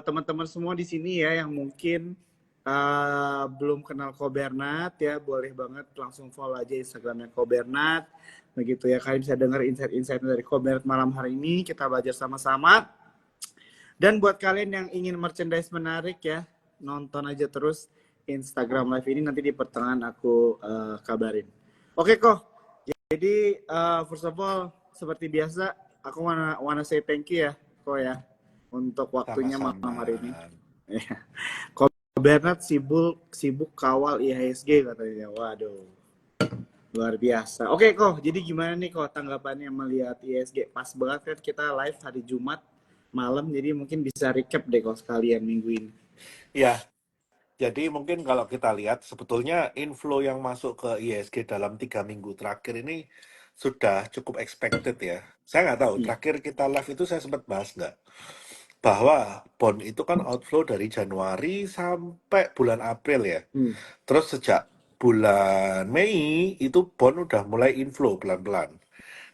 teman-teman semua di sini ya yang mungkin belum kenal Kobernat ya, boleh banget langsung follow aja Instagramnya Kobernat. Begitu ya, kalian bisa dengar insight-insight dari Kobernat malam hari ini. Kita belajar sama-sama. Dan buat kalian yang ingin merchandise menarik ya, nonton aja terus Instagram live ini, nanti di pertengahan aku kabarin. Oke kok, jadi first of all seperti biasa aku wanna say thank you ya kok ya untuk waktunya malam Sama-sama. hari ini. Bernard sibuk kawal IHSG katanya. Waduh, luar biasa. Oke kok, jadi gimana nih kok tanggapannya melihat IHSG? Pas banget kan kita live hari Jumat malam, jadi mungkin bisa recap deh kok sekalian minggu ini. Ya, jadi mungkin kalau kita lihat sebetulnya inflow yang masuk ke ISG dalam 3 minggu terakhir ini sudah cukup expected ya. Saya nggak tahu, terakhir kita live itu saya sempat bahas nggak? Bahwa bond itu kan outflow dari Januari sampai bulan April ya. Terus sejak bulan Mei itu bond udah mulai inflow pelan-pelan.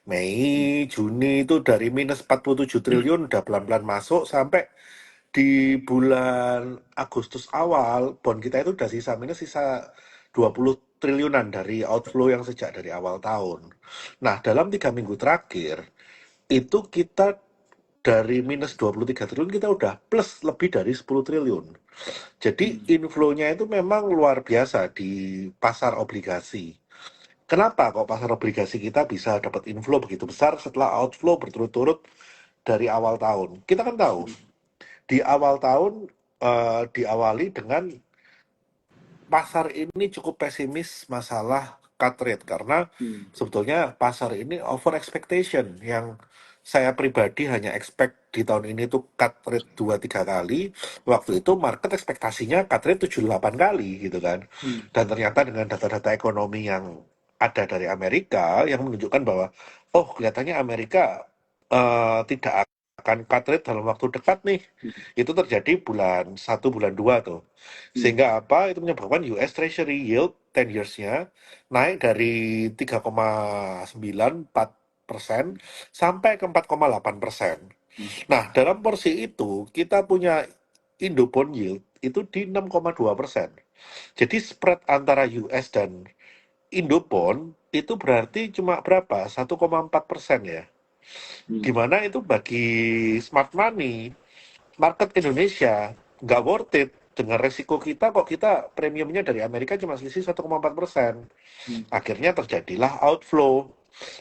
Mei, Juni itu dari minus 47 triliun udah pelan-pelan masuk sampai di bulan Agustus awal bond kita itu udah sisa 20 triliunan dari outflow yang sejak dari awal tahun. Nah, dalam 3 minggu terakhir itu kita dari minus 23 triliun kita udah plus lebih dari 10 triliun. Jadi inflow-nya itu memang luar biasa di pasar obligasi. Kenapa kok pasar obligasi kita bisa dapat inflow begitu besar setelah outflow berturut-turut dari awal tahun? Kita kan tahu di awal tahun diawali dengan pasar ini cukup pesimis masalah cut rate karena sebetulnya pasar ini over expectation yang saya pribadi hanya expect di tahun ini tuh cut rate 2-3 kali. Waktu itu market ekspektasinya cut rate 7-8 kali gitu kan. Dan ternyata dengan data-data ekonomi yang ada dari Amerika yang menunjukkan bahwa oh kelihatannya Amerika tidak akan cut rate dalam waktu dekat nih. Itu terjadi bulan 1, bulan 2 tuh. Sehingga apa? Itu menyebabkan US Treasury yield 10 years-nya naik dari 3,94% sampai ke 4,8%. Nah, dalam porsi itu kita punya Indo bond yield itu di 6,2%. Jadi spread antara US dan Indo bond itu berarti cuma berapa? 1,4% ya. Gimana itu bagi smart money, market Indonesia nggak worth it dengan resiko kita kok kita premiumnya dari Amerika cuma selisih 1,4%. Akhirnya terjadilah outflow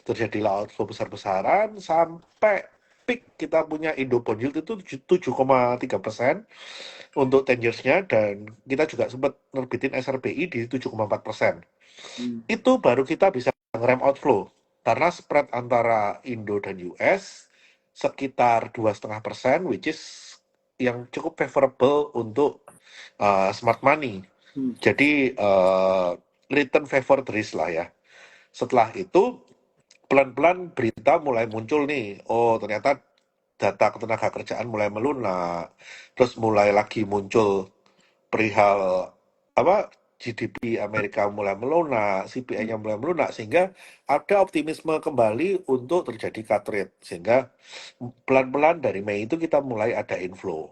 besar-besaran sampai peak kita punya Indo bond yield itu 7,3% untuk 10 years-nya dan kita juga sempat nerbitin SRBI di 7,4%. Itu baru kita bisa ngerem outflow karena spread antara Indo dan US sekitar 2,5%, which is yang cukup favorable untuk smart money. Jadi return favored risk lah ya. Setelah itu pelan-pelan berita mulai muncul nih. Oh ternyata data ketenaga kerjaan mulai melunak. Terus mulai lagi muncul perihal apa GDP Amerika mulai melunak, CPI-nya mulai melunak, sehingga ada optimisme kembali untuk terjadi cut rate. Sehingga pelan-pelan dari Mei itu kita mulai ada inflow.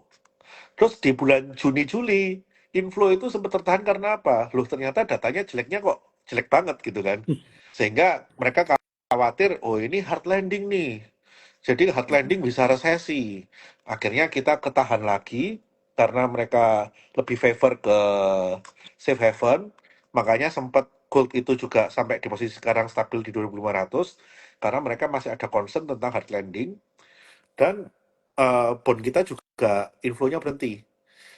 Terus di bulan Juni-Juli, inflow itu sempat tertahan karena apa? Loh ternyata datanya jeleknya kok jelek banget gitu kan. Sehingga mereka khawatir, oh ini hard landing nih. Jadi hard landing bisa resesi. Akhirnya kita ketahan lagi, karena mereka lebih favor ke safe haven. Makanya sempat gold itu juga sampai di posisi sekarang stabil di 2.500. Karena mereka masih ada concern tentang hard landing. Dan bond kita juga inflow-nya berhenti.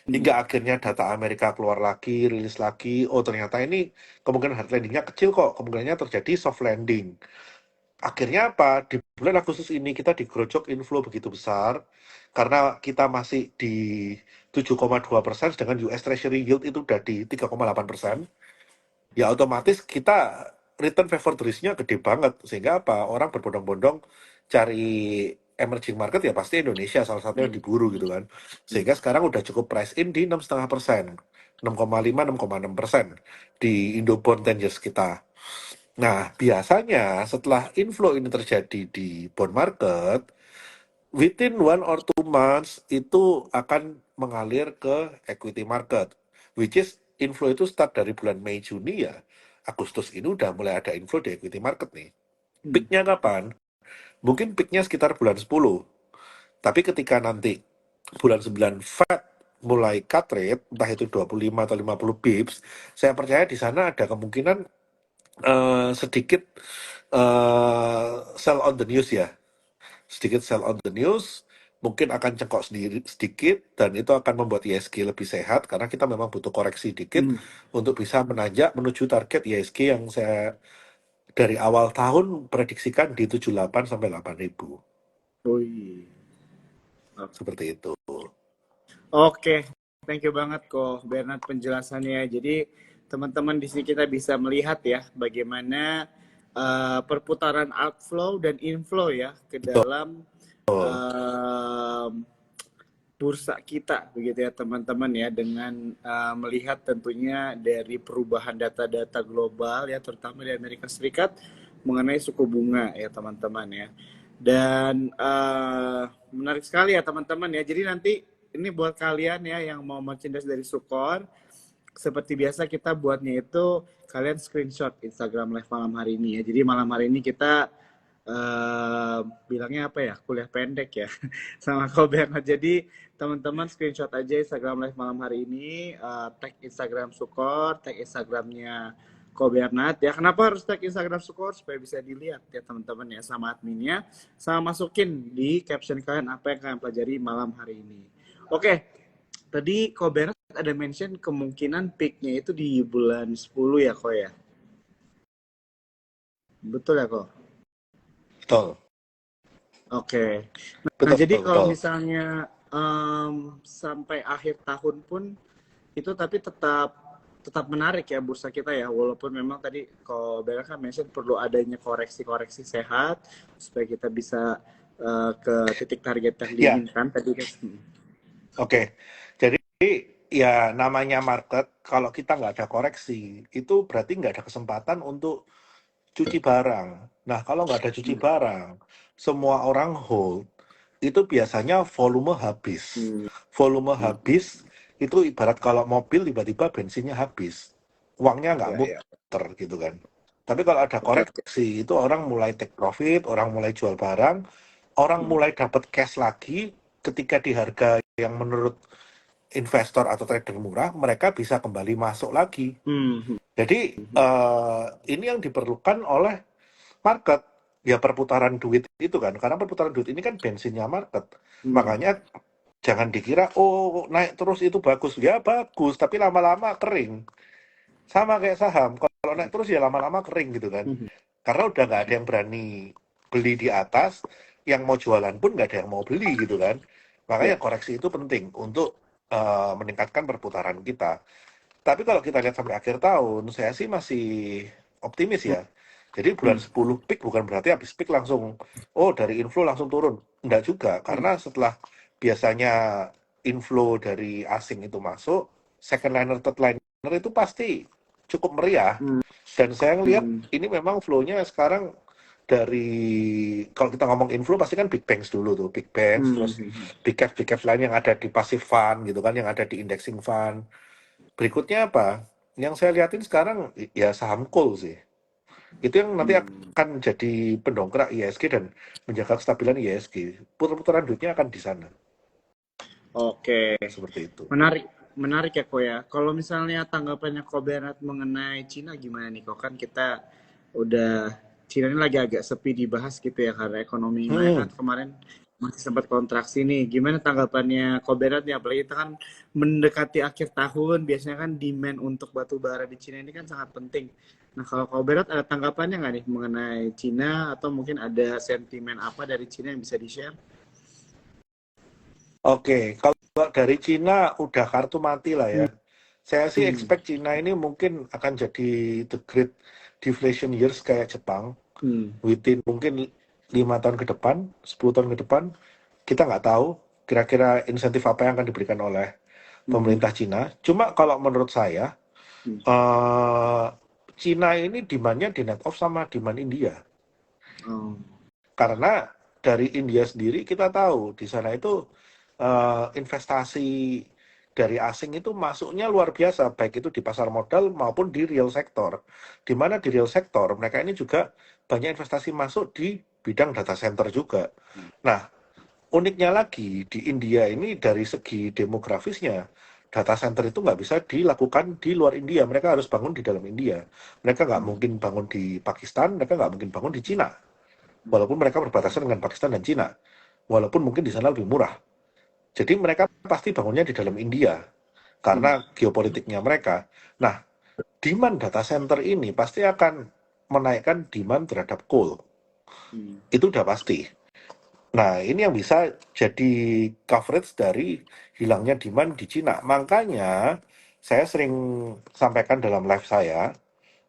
Hingga akhirnya data Amerika keluar lagi, rilis lagi. Oh ternyata ini kemungkinan hard landing-nya kecil kok. Kemungkinannya terjadi soft landing. Akhirnya apa? Di bulan Agustus ini kita digerojok inflow begitu besar. Karena kita masih di 7,2%, sedangkan US Treasury yield itu udah di 3,8%. Ya otomatis kita return favored risk-nya gede banget. Sehingga apa? Orang berbondong-bondong cari emerging market ya pasti Indonesia salah satunya yang diburu gitu kan. Sehingga sekarang udah cukup price in di 6,5%. 6,5-6,6% di Indo Bond 10 years kita. Nah, biasanya setelah inflow ini terjadi di bond market, within 1 or 2 months itu akan mengalir ke equity market, which is inflow itu start dari bulan Mei Juni ya, Agustus ini udah mulai ada inflow di equity market nih. Peaknya kapan? Mungkin peaknya sekitar bulan 10. Tapi ketika nanti bulan 9 Fed mulai cut rate, entah itu 25 atau 50 pips, saya percaya di sana ada kemungkinan sedikit sell on the news ya. Sedikit sell on the news, mungkin akan cengkok sendiri sedikit, dan itu akan membuat ISG lebih sehat, karena kita memang butuh koreksi dikit untuk bisa menanjak menuju target ISG yang saya dari awal tahun prediksikan di 78 sampai 8.000. Seperti itu. Oke, thank you banget kok Bernard penjelasannya. Jadi teman-teman di sini kita bisa melihat ya bagaimana perputaran outflow dan inflow ya ke dalam bursa kita begitu ya teman-teman ya, dengan melihat tentunya dari perubahan data-data global ya, terutama di Amerika Serikat mengenai suku bunga ya teman-teman ya. Dan menarik sekali ya teman-teman ya. Jadi nanti ini buat kalian ya yang mau merchandise dari Sukor, seperti biasa kita buatnya itu kalian screenshot Instagram live malam hari ini ya. Jadi malam hari ini kita bilangnya apa ya, kuliah pendek ya sama Bernard. Jadi teman-teman screenshot aja Instagram live malam hari ini, tag Instagram Sukor, tag Instagramnya Bernard ya. Kenapa harus tag Instagram Sukor? Supaya bisa dilihat ya teman-teman ya sama adminnya, sama masukin di caption kalian apa yang kalian pelajari malam hari ini. Oke, tadi Bernard ada mention kemungkinan peaknya itu di bulan 10 ya kok ya? Betul ya kok? Betul. Oke. Nah, Betul, jadi kalau betul. misalnya sampai akhir tahun pun itu tapi tetap menarik ya bursa kita ya, walaupun memang tadi kalau Bella kan mention perlu adanya koreksi-koreksi sehat supaya kita bisa ke titik target yang diinginkan tadi kan. Oke, jadi ya namanya market, kalau kita nggak ada koreksi, itu berarti nggak ada kesempatan untuk cuci barang. Nah, kalau nggak ada cuci barang, semua orang hold, itu biasanya volume habis. Volume habis, itu ibarat kalau mobil tiba-tiba bensinnya habis. Uangnya nggak muter gitu kan. Tapi kalau ada koreksi, itu orang mulai take profit, orang mulai jual barang, orang mulai dapat cash lagi ketika di harga yang menurut investor atau trader murah, mereka bisa kembali masuk lagi. Jadi ini yang diperlukan oleh market, ya perputaran duit itu kan, karena perputaran duit ini kan bensinnya market. Makanya jangan dikira oh naik terus itu bagus, ya bagus, tapi lama-lama kering. Sama kayak saham, kalau naik terus ya lama-lama kering gitu kan, karena udah nggak ada yang berani beli di atas, yang mau jualan pun nggak ada yang mau beli gitu kan. Makanya koreksi itu penting untuk meningkatkan perputaran kita. Tapi kalau kita lihat sampai akhir tahun, saya sih masih optimis ya. Jadi bulan 10 peak bukan berarti habis peak langsung, oh dari inflow langsung turun. Enggak juga, karena setelah biasanya inflow dari asing itu masuk, second liner, third liner itu pasti cukup meriah. Dan saya ngelihat ini memang flow-nya sekarang dari, kalau kita ngomong inflow pasti kan big banks dulu tuh, big banks, terus big caps lain yang ada di passive fund gitu kan, yang ada di indexing fund. Berikutnya apa? Yang saya lihatin sekarang ya saham coal sih. Itu yang nanti akan jadi pendongkrak ISG dan menjaga kestabilan ISG. Putaran duitnya akan di sana. Oke. Seperti itu. Menarik ya kok ya. Kalau misalnya tanggapannya kok Bernard mengenai Cina gimana nih kok, kan kita udah Cina ini lagi agak sepi dibahas gitu ya karena ekonomi mereka kan kemarin masih sempat kontraksi nih. Gimana tanggapannya kok Bernard nih, apalagi kita kan mendekati akhir tahun, biasanya kan demand untuk batu bara di Cina ini kan sangat penting. Nah kalau kok Bernard ada tanggapannya nggak nih mengenai Cina, atau mungkin ada sentimen apa dari Cina yang bisa di-share? Oke, kalau dari Cina udah kartu mati lah ya. Saya sih expect Cina ini mungkin akan jadi the great deflation years kayak Jepang. Within mungkin 5 tahun ke depan, 10 tahun ke depan, kita nggak tahu kira-kira insentif apa yang akan diberikan oleh pemerintah Cina. Cuma kalau menurut saya, Cina ini demand-nya di net off sama demand India. Karena dari India sendiri kita tahu di sana itu investasi dari asing itu masuknya luar biasa, baik itu di pasar modal maupun di real sektor. Di mana di real sektor mereka ini juga banyak investasi masuk di bidang data center juga. Nah, uniknya lagi di India ini dari segi demografisnya, data center itu nggak bisa dilakukan di luar India. Mereka harus bangun di dalam India. Mereka nggak mungkin bangun di Pakistan, mereka nggak mungkin bangun di Cina. Walaupun mereka berbatasan dengan Pakistan dan Cina. Walaupun mungkin di sana lebih murah. Jadi mereka pasti bangunnya di dalam India karena geopolitiknya mereka. Nah, demand data center ini pasti akan menaikkan demand terhadap coal. Itu udah pasti. Nah, ini yang bisa jadi coverage dari hilangnya demand di Cina. Makanya saya sering sampaikan dalam live saya,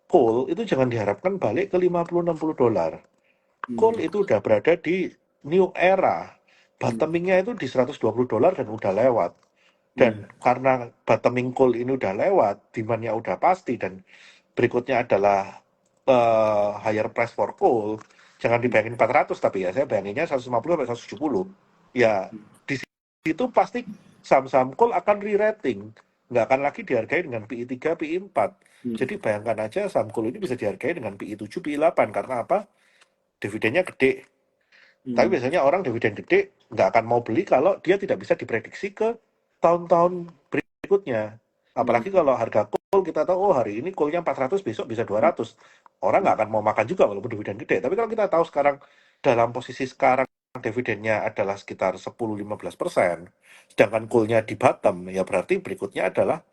coal itu jangan diharapkan balik ke 50-60 dolar. Coal itu udah berada di new era. Bottomingnya itu di 120 dolar dan udah lewat. Dan karena bottoming coal ini udah lewat, demandnya udah pasti, dan berikutnya adalah higher price for coal, jangan dibayangin 400, tapi ya saya bayanginnya 150 sampai 170. Ya, di situ pasti saham-saham coal akan re-rating. Nggak akan lagi dihargai dengan PI 3, PI 4. Jadi bayangkan aja saham coal ini bisa dihargai dengan PI 7, PI 8. Karena apa? Dividennya gede. Tapi biasanya orang dividen gede nggak akan mau beli kalau dia tidak bisa diprediksi ke tahun-tahun berikutnya. Apalagi kalau harga coal kita tahu, oh hari ini coalnya 400, besok bisa 200. Orang nggak akan mau makan juga walaupun dividen gede. Tapi kalau kita tahu sekarang, dalam posisi sekarang, dividennya adalah sekitar 10-15%, sedangkan coalnya di bottom, ya berarti berikutnya adalah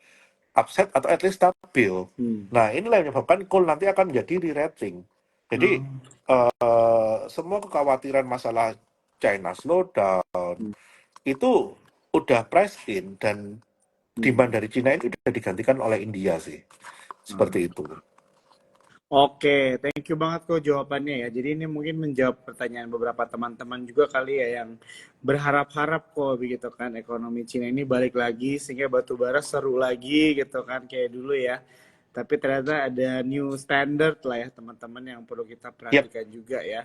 upset atau at least stabil. Nah, inilah yang menyebabkan coal nanti akan menjadi re-rating. Jadi, semua kekhawatiran masalah China slowdown itu udah price in, dan demand dari China ini udah digantikan oleh India sih. Seperti itu. Oke, thank you banget kok jawabannya ya. Jadi ini mungkin menjawab pertanyaan beberapa teman-teman juga kali ya yang berharap-harap kok begitu kan ekonomi Cina ini balik lagi sehingga batu bara seru lagi gitu kan kayak dulu ya. Tapi ternyata ada new standard lah ya teman-teman yang perlu kita perhatikan juga ya.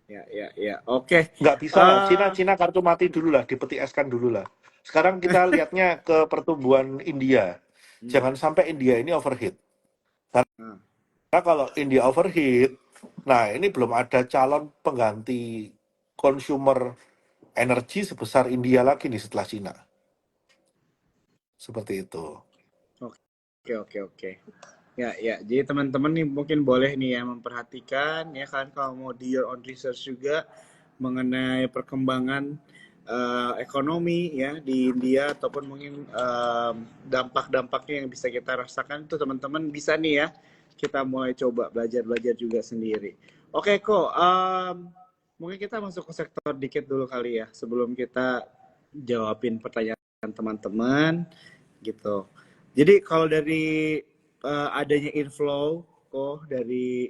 Ya. Oke. Nggak bisa lah, Cina kartu mati dulu lah, dipeti eskan dulu lah. Sekarang kita lihatnya ke pertumbuhan India. Jangan sampai India ini overheat. Karena kalau India overheat, nah ini belum ada calon pengganti consumer energi sebesar India lagi nih setelah Cina. Seperti itu. Oke. Ya. Jadi teman-teman nih mungkin boleh nih ya memperhatikan ya kan kalau mau di your own research juga mengenai perkembangan ekonomi ya di India ataupun mungkin dampak-dampaknya yang bisa kita rasakan itu teman-teman bisa nih ya kita mulai coba belajar juga sendiri. Oke kok mungkin kita masuk ke sektor dikit dulu kali ya sebelum kita jawabin pertanyaan teman-teman gitu. Jadi kalau dari adanya inflow dari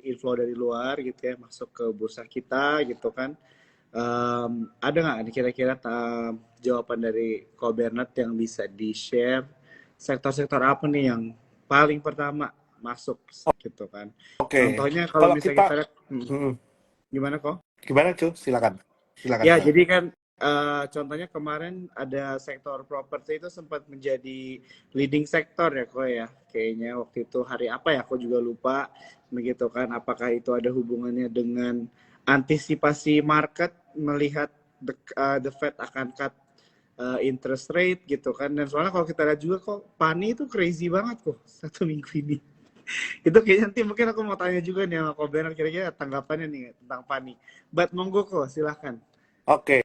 luar gitu ya masuk ke bursa kita gitu kan, ada nggak nih kira-kira jawaban dari Ko Bernard yang bisa di share sektor-sektor apa nih yang paling pertama masuk gitu kan? Oke, Contohnya kalau kalau misalnya kita, kita lihat, gimana kok? gimana cuy? Silakan Ya, cuy. jadi kan contohnya kemarin ada sektor properti itu sempat menjadi leading sektor ya kok ya. Kayaknya waktu itu hari apa ya, aku juga lupa begitu kan. Apakah itu ada hubungannya dengan antisipasi market melihat the Fed akan cut interest rate gitu kan. Dan soalnya kalau kita lihat juga kok Pani itu crazy banget kok 1 minggu ini. Itu kayaknya nanti mungkin aku mau tanya juga nih sama Ko Bernard kira-kira tanggapannya nih tentang Pani. But monggo kok silahkan. Oke,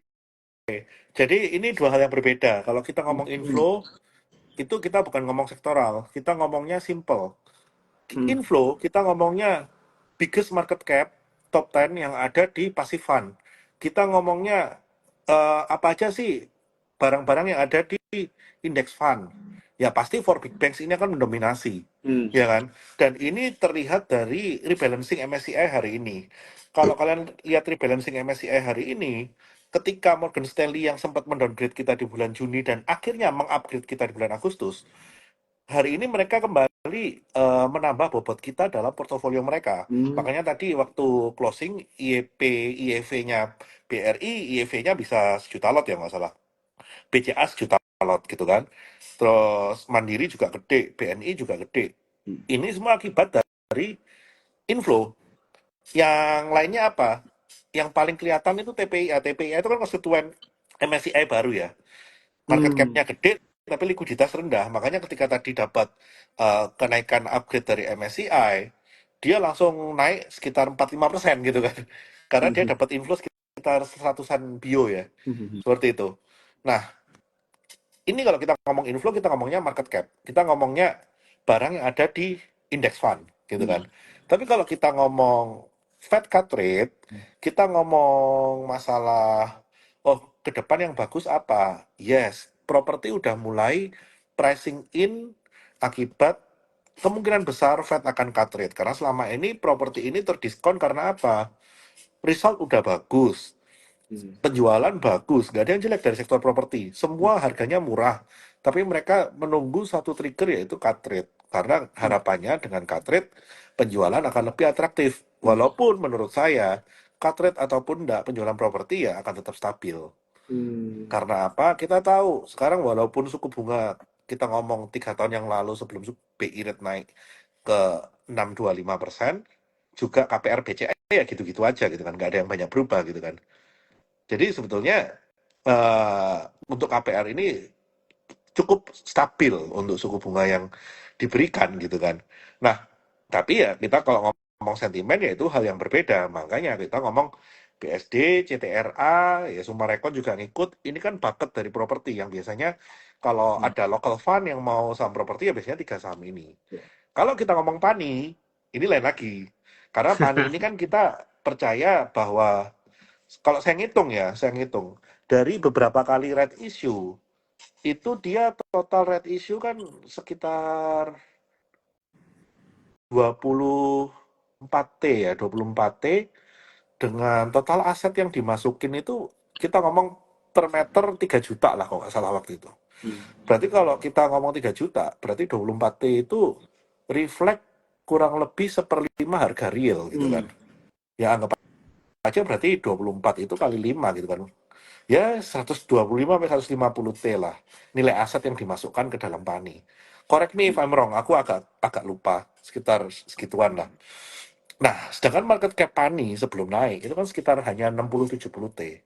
jadi ini dua hal yang berbeda. Kalau kita ngomong inflow, itu kita bukan ngomong sektoral, kita ngomongnya simple. Inflow, kita ngomongnya biggest market cap, top 10 yang ada di passive fund. Kita ngomongnya apa aja sih barang-barang yang ada di index fund. Ya pasti four big banks ini akan mendominasi, ya kan? Dan ini terlihat dari rebalancing MSCI hari ini. Kalau kalian lihat rebalancing MSCI hari ini, ketika Morgan Stanley yang sempat mendowngrade kita di bulan Juni dan akhirnya mengupgrade kita di bulan Agustus, hari ini mereka kembali menambah bobot kita dalam portofolio mereka. Makanya tadi waktu closing IEV-nya BRI, IEV-nya bisa 1 juta lot ya nggak salah. BCA 1 juta alot gitu kan. Terus Mandiri juga gede, BNI juga gede. Ini semua akibat dari inflow. Yang lainnya apa? Yang paling kelihatan itu TPIA. TPIA itu kan konstituen MSCI baru ya. Market cap-nya gede, tapi likuiditas rendah. Makanya ketika tadi dapat kenaikan upgrade dari MSCI, dia langsung naik sekitar 45% gitu kan. Karena dia dapat inflow sekitar seratusan bio ya. Seperti itu. Nah, ini kalau kita ngomong inflow, kita ngomongnya market cap. Kita ngomongnya barang yang ada di index fund, gitu kan. Tapi kalau kita ngomong Fed cut rate, kita ngomong masalah, oh, ke depan yang bagus apa? Yes, properti udah mulai pricing in akibat kemungkinan besar Fed akan cut rate. Karena selama ini properti ini terdiskon karena apa? Result udah bagus, penjualan bagus, nggak ada yang jelek dari sektor properti. Semua harganya murah, tapi mereka menunggu satu trigger yaitu cut rate. Karena harapannya dengan cut rate, penjualan akan lebih atraktif. Walaupun menurut saya, cut rate ataupun enggak, penjualan properti ya akan tetap stabil. Karena apa? Kita tahu, sekarang walaupun suku bunga, kita ngomong 3 tahun yang lalu sebelum BI rate naik ke 6,25%, juga KPR BCA ya gitu-gitu aja gitu kan, nggak ada yang banyak berubah gitu kan. Jadi sebetulnya untuk KPR ini cukup stabil untuk suku bunga yang diberikan gitu kan. Nah, tapi ya kita kalau ngomong sentimen ya itu hal yang berbeda. Makanya kita ngomong BSD, CTRA, ya Summarecon juga ngikut. Ini kan bucket dari properti yang biasanya kalau ada local fund yang mau saham properti ya biasanya 3 saham ini. Kalau kita ngomong PANI, ini lain lagi. Karena PANI ini kan kita percaya bahwa kalau saya ngitung dari beberapa kali red issue itu dia total red issue kan sekitar 24T ya, 24T dengan total aset yang dimasukin itu kita ngomong per meter 3 juta lah kalau nggak salah waktu itu. Berarti kalau kita ngomong 3 juta, berarti 24T itu reflect kurang lebih 1/5 harga real gitu kan. Ya anggap aja berarti 24 itu kali 5 gitu kan. Ya 125 sampai 150 T lah nilai aset yang dimasukkan ke dalam PANI. Correct me if I'm wrong, aku agak lupa, sekitar segituan lah. Nah, sedangkan market cap PANI sebelum naik itu kan sekitar hanya 60-70 T.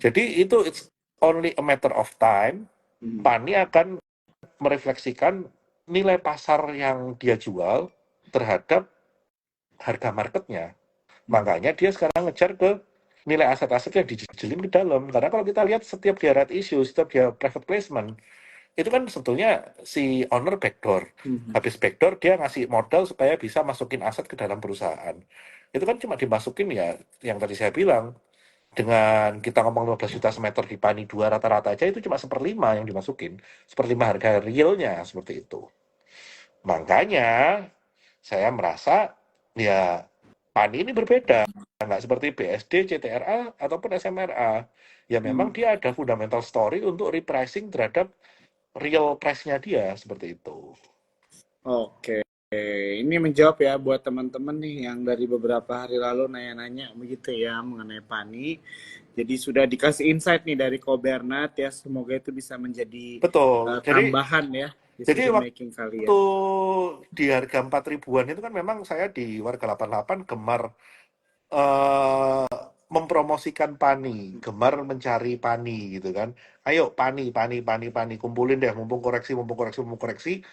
Jadi itu it's only a matter of time PANI akan merefleksikan nilai pasar yang dia jual terhadap harga marketnya. Makanya dia sekarang ngejar ke nilai aset-aset yang dijelin ke dalam. Karena kalau kita lihat setiap dia red issue, setiap dia private placement, itu kan sebetulnya si owner backdoor. Habis backdoor dia ngasih modal supaya bisa masukin aset ke dalam perusahaan. Itu kan cuma dimasukin ya, yang tadi saya bilang, dengan kita ngomong 15 juta semeter di PANI 2 rata-rata aja itu cuma 1/5 yang dimasukin. 1/5 harga realnya, seperti itu. Makanya saya merasa ya PANI ini berbeda, nggak seperti BSD, CTRA, ataupun SMRA. Ya memang dia ada fundamental story untuk repricing terhadap real price-nya dia, seperti itu. Oke, ini menjawab ya buat teman-teman nih yang dari beberapa hari lalu nanya-nanya begitu ya mengenai PANI. Jadi sudah dikasih insight nih dari Kobernat ya, semoga itu bisa menjadi Betul, tambahan ya di jadi decision waktu making kalian. di harga 4 ribuan itu kan memang saya di Warga 88 gemar eh, mempromosikan PANI, gemar mencari PANI gitu kan. Ayo PANI, PANI, PANI, PANI, kumpulin deh, mumpung koreksi, mumpung koreksi, mumpung koreksi.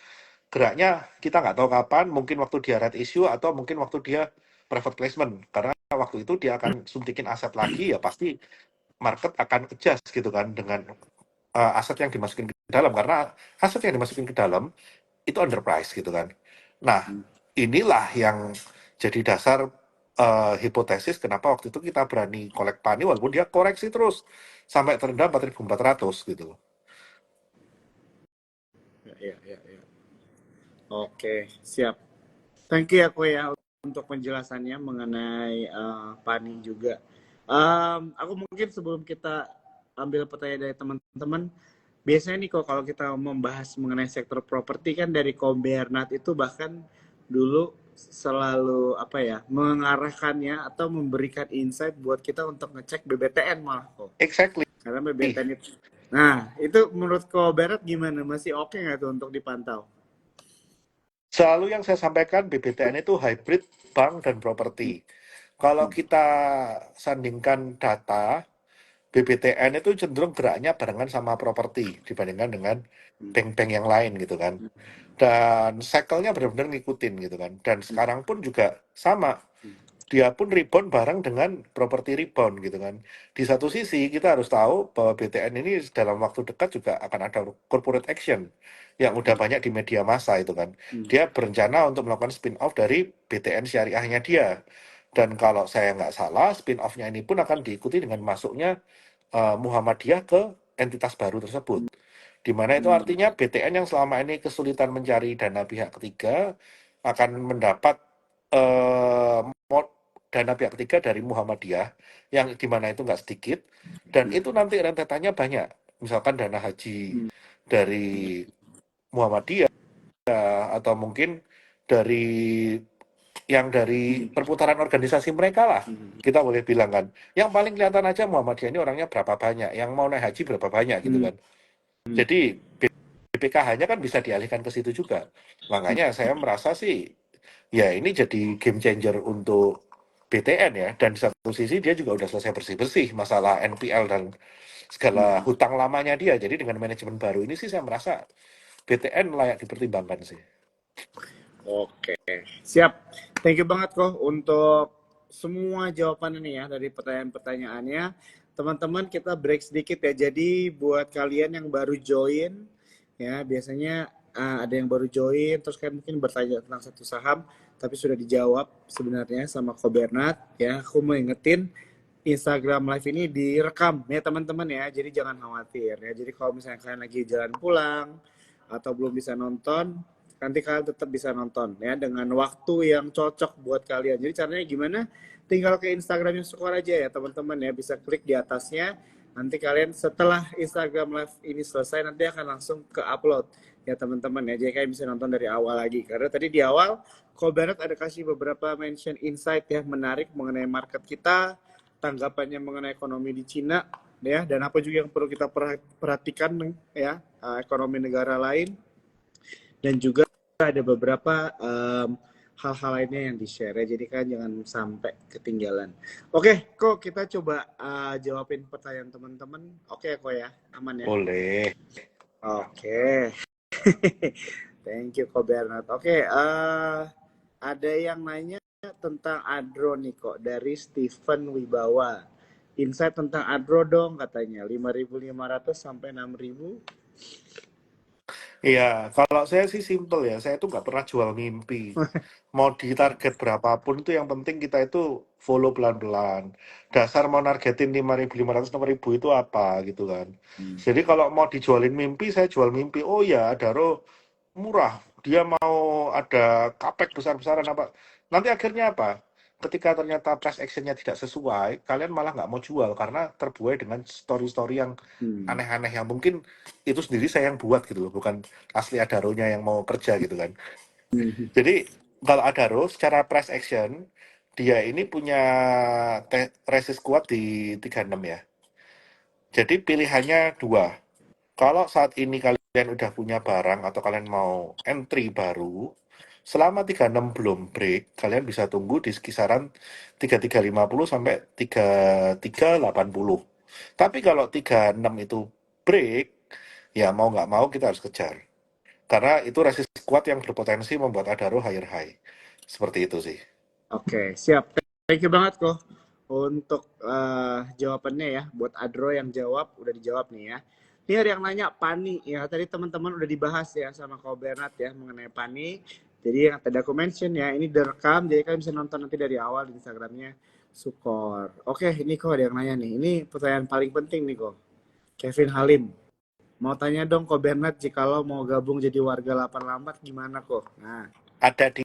Geraknya kita nggak tahu kapan, mungkin waktu dia red issue atau mungkin waktu dia private placement. Karena waktu itu dia akan suntikin aset lagi, ya pasti market akan adjust gitu kan dengan aset yang dimasukin ke dalam. Karena aset yang dimasukin ke dalam itu underpriced gitu kan. Nah, inilah yang jadi dasar hipotesis kenapa waktu itu kita berani collect PANI walaupun dia koreksi terus sampai terendah 4.400 gitu. Ya. Oke, siap. Thank you ya Ko ya untuk penjelasannya mengenai PANI juga. Aku mungkin sebelum kita ambil pertanyaan dari teman-teman, biasanya nih kok kalau kita membahas mengenai sektor properti kan dari Kobernat itu bahkan dulu selalu apa ya mengarahkannya atau memberikan insight buat kita untuk ngecek BBTN malah kok. Exactly. Karena BBTN itu Nah, itu menurut Ko Berat gimana? Masih oke nggak tuh untuk dipantau? Selalu yang saya sampaikan BBTN itu hybrid bank dan properti. Kalau kita sandingkan data, BBTN itu cenderung geraknya barengan sama properti dibandingkan dengan bank-bank yang lain gitu kan. Dan cycle-nya benar-benar ngikutin gitu kan. Dan sekarang pun juga sama. Dia pun rebound bareng dengan properti rebound gitu kan. Di satu sisi kita harus tahu bahwa BTN ini dalam waktu dekat juga akan ada corporate action yang udah banyak di media massa itu kan. Dia berencana untuk melakukan spin-off dari BTN syariahnya dia. Dan kalau saya nggak salah, spin-off-nya ini pun akan diikuti dengan masuknya Muhammadiyah ke entitas baru tersebut. Di mana itu artinya BTN yang selama ini kesulitan mencari dana pihak ketiga akan mendapat eh, dana pihak ketiga dari Muhammadiyah yang di mana itu nggak sedikit dan itu nanti rentetannya banyak. Misalkan dana haji dari Muhammadiyah atau mungkin dari dari perputaran organisasi mereka lah. Kita boleh bilang kan. Yang paling kelihatan aja Muhammadiyah ini orangnya berapa banyak, yang mau naik haji berapa banyak gitu kan. Jadi BPKH-nya kan bisa dialihkan ke situ juga. Makanya saya merasa sih, ya ini jadi game changer untuk BTN ya. Dan di satu sisi dia juga udah selesai bersih-bersih masalah NPL dan segala hutang lamanya dia. Jadi dengan manajemen baru ini sih saya merasa BTN layak dipertimbangkan sih. Oke, siap. Thank you banget kok untuk semua jawaban ini ya dari pertanyaan-pertanyaannya. Teman-teman kita break sedikit ya. Jadi buat kalian yang baru join ya, biasanya ada yang baru join terus kan mungkin bertanya tentang satu saham tapi sudah dijawab sebenarnya sama Ko Bernat ya. Aku mau ingetin Instagram live ini direkam ya teman-teman ya. Jadi jangan khawatir ya. Jadi kalau misalnya kalian lagi jalan pulang atau belum bisa nonton, nanti kalian tetap bisa nonton ya dengan waktu yang cocok buat kalian. Jadi caranya gimana? Tinggal ke Instagramnya Sukor aja ya teman-teman ya, bisa klik di atasnya. Nanti kalian setelah Instagram live ini selesai nanti akan langsung ke upload ya teman-teman ya. Jadi kalian bisa nonton dari awal lagi. Karena tadi di awal Kobarat ada kasih beberapa mention insight ya menarik mengenai market kita, tanggapannya mengenai ekonomi di Cina ya, dan apa juga yang perlu kita perhatikan ya ekonomi negara lain, dan juga ada beberapa hal-hal lainnya yang di-share ya. Jadi kan jangan sampai ketinggalan. Oke, kok kita coba jawabin pertanyaan teman-teman. Oke, kok ya, aman ya. Boleh. Oke. Thank you kok Bernard. Oke, ada yang nanya tentang Adro nih kok dari Steven Wibawa. Insight tentang Adro dong katanya. 5.500 sampai 6.000. Iya, kalau saya sih simple ya, saya tuh nggak pernah jual mimpi. Mau di target berapapun itu yang penting kita itu follow pelan-pelan. Dasar mau nargetin 5.500, 6.000 itu apa gitu kan. Jadi kalau mau dijualin mimpi, saya jual mimpi. Oh ya, Daro murah. Dia mau ada capex besar-besaran apa. Nanti akhirnya apa? Ketika ternyata price actionnya tidak sesuai, kalian malah nggak mau jual karena terbuai dengan story-story yang aneh-aneh yang mungkin itu sendiri saya yang buat gitu loh, bukan asli Adaronya yang mau kerja gitu kan. Jadi kalau Adaro secara price action dia ini punya resist kuat di 36 ya. Jadi pilihannya dua. Kalau saat ini kalian udah punya barang atau kalian mau entry baru, selama 36 belum break, kalian bisa tunggu di kisaran 3350 sampai 3380. Tapi kalau 36 itu break, ya mau nggak mau kita harus kejar. Karena itu resist kuat yang berpotensi membuat Adaro higher high. Seperti itu sih. Oke, siap. Thank you banget kok untuk jawabannya ya. Buat Adro yang jawab, udah dijawab nih ya. Ini ada yang nanya Pani ya. Tadi teman-teman udah dibahas ya sama Ko Bernard ya mengenai Pani. Jadi yang tadi aku mention ya, ini direkam. Jadi kalian bisa nonton nanti dari awal di Instagramnya Sukor. Oke, ini kok ada yang nanya nih. Ini pertanyaan paling penting nih kok. Kevin Halim. Mau tanya dong Ko Bernard, jikalau mau gabung jadi warga 88 gimana kok? Nah, Ada di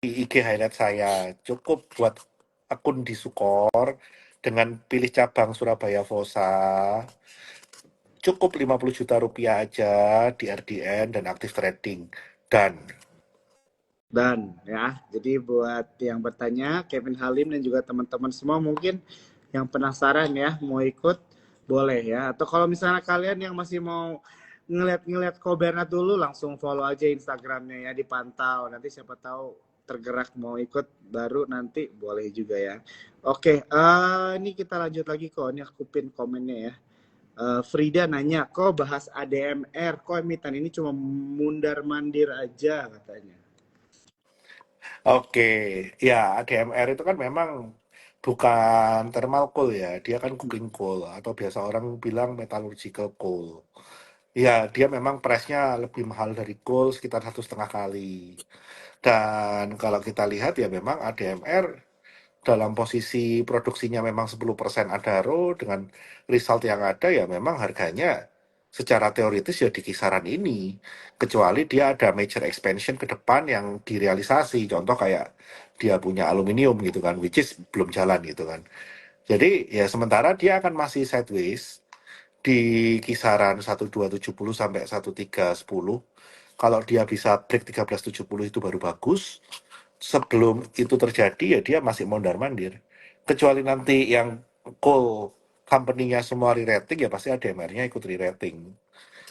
IG highlight saya. Cukup buat akun di Sukor dengan pilih cabang Surabaya Fossa. Cukup 50 juta rupiah aja di RDN dan aktif trading. Dan ya, jadi buat yang bertanya, Kevin Halim dan juga teman-teman semua mungkin yang penasaran ya mau ikut, boleh ya. Atau kalau misalnya kalian yang masih mau ngeliat-ngeliat Kobernat dulu, langsung follow aja Instagramnya ya, dipantau. Nanti siapa tahu tergerak mau ikut, baru nanti boleh juga ya. Oke, ini kita lanjut lagi kok. Ini aku pin komennya ya. Frida nanya, kok bahas ADMR? Kok emiten ini cuma mundar-mandir aja katanya. Oke, ya ADMR itu kan memang bukan thermal coal ya, dia kan coking coal atau biasa orang bilang metallurgical coal. Ya, dia memang price-nya lebih mahal dari coal sekitar 1,5 kali. Dan kalau kita lihat ya memang ADMR dalam posisi produksinya memang 10% Adaro dengan result yang ada ya memang harganya secara teoritis ya di kisaran ini. Kecuali dia ada major expansion ke depan yang direalisasi. Contoh kayak dia punya aluminium gitu kan, which is belum jalan gitu kan. Jadi ya sementara dia akan masih sideways di kisaran 1270 sampai 1310. Kalau dia bisa break 1370 itu baru bagus. Sebelum itu terjadi ya dia masih mondar-mandir. Kecuali nanti yang coal company-nya semua re-rating ya pasti ADMR-nya ikut re-rating.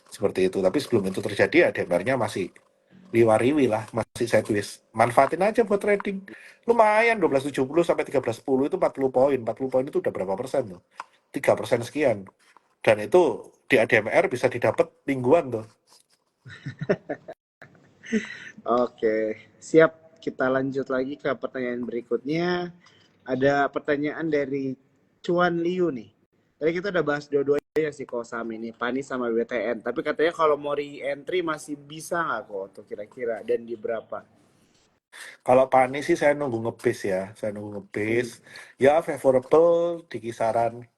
Seperti itu. Tapi sebelum itu terjadi ya ADMR-nya masih riwa-riwi lah, masih sideways. Manfaatin aja buat trading. Lumayan 1270 sampai 1310 itu 40 poin. 40 poin itu udah berapa persen tuh? 3% sekian. Dan itu di ADMR bisa didapat mingguan tuh. Oke, siap. Kita lanjut lagi ke pertanyaan berikutnya. Ada pertanyaan dari Cuan Liu nih. Tadi kita udah bahas dua-duanya sih kok saham ini, PANI sama BTN. Tapi katanya kalau mau re-entry masih bisa nggak kok tuh kira-kira dan di berapa? Kalau Pani sih saya nunggu ngebase ya, saya nunggu ngebase. Ya favorable di kisaran.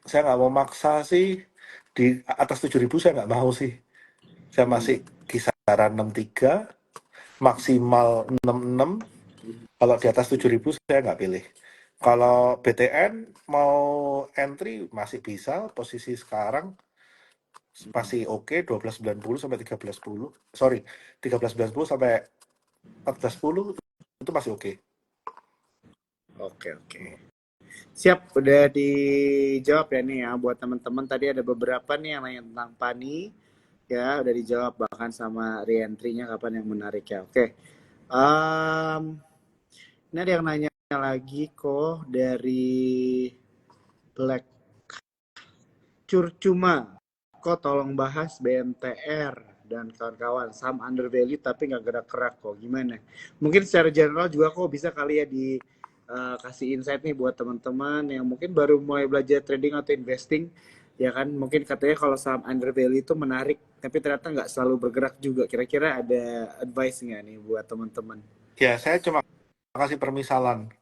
Saya nggak mau maksa sih di atas 7.000 saya nggak mau sih. Saya masih kisaran 63, maksimal 66. Kalau di atas 7.000 saya nggak pilih. Kalau BTN mau entry masih bisa, posisi sekarang masih oke 12.90 sampai 13.10. Sorry, 13.90 sampai 14.10 itu masih oke. Oke, oke. Siap, udah dijawab ya nih ya. Buat teman-teman tadi ada beberapa nih yang nanya tentang PANI. Ya, udah dijawab bahkan sama re-entry-nya kapan yang menarik ya. Oke. Um, ini ada yang nanya lagi kok dari Black Curcuma. Kok tolong bahas BMTR dan kawan-kawan. Saham under value tapi nggak gerak-gerak kok. Gimana? Mungkin secara general juga kok bisa kali ya di kasih insight nih buat teman-teman yang mungkin baru mulai belajar trading atau investing. Ya kan, mungkin katanya kalau saham under value itu menarik, tapi ternyata nggak selalu bergerak juga. Kira-kira ada advice nggak nih buat teman-teman? Ya, saya cuma kasih permisalan.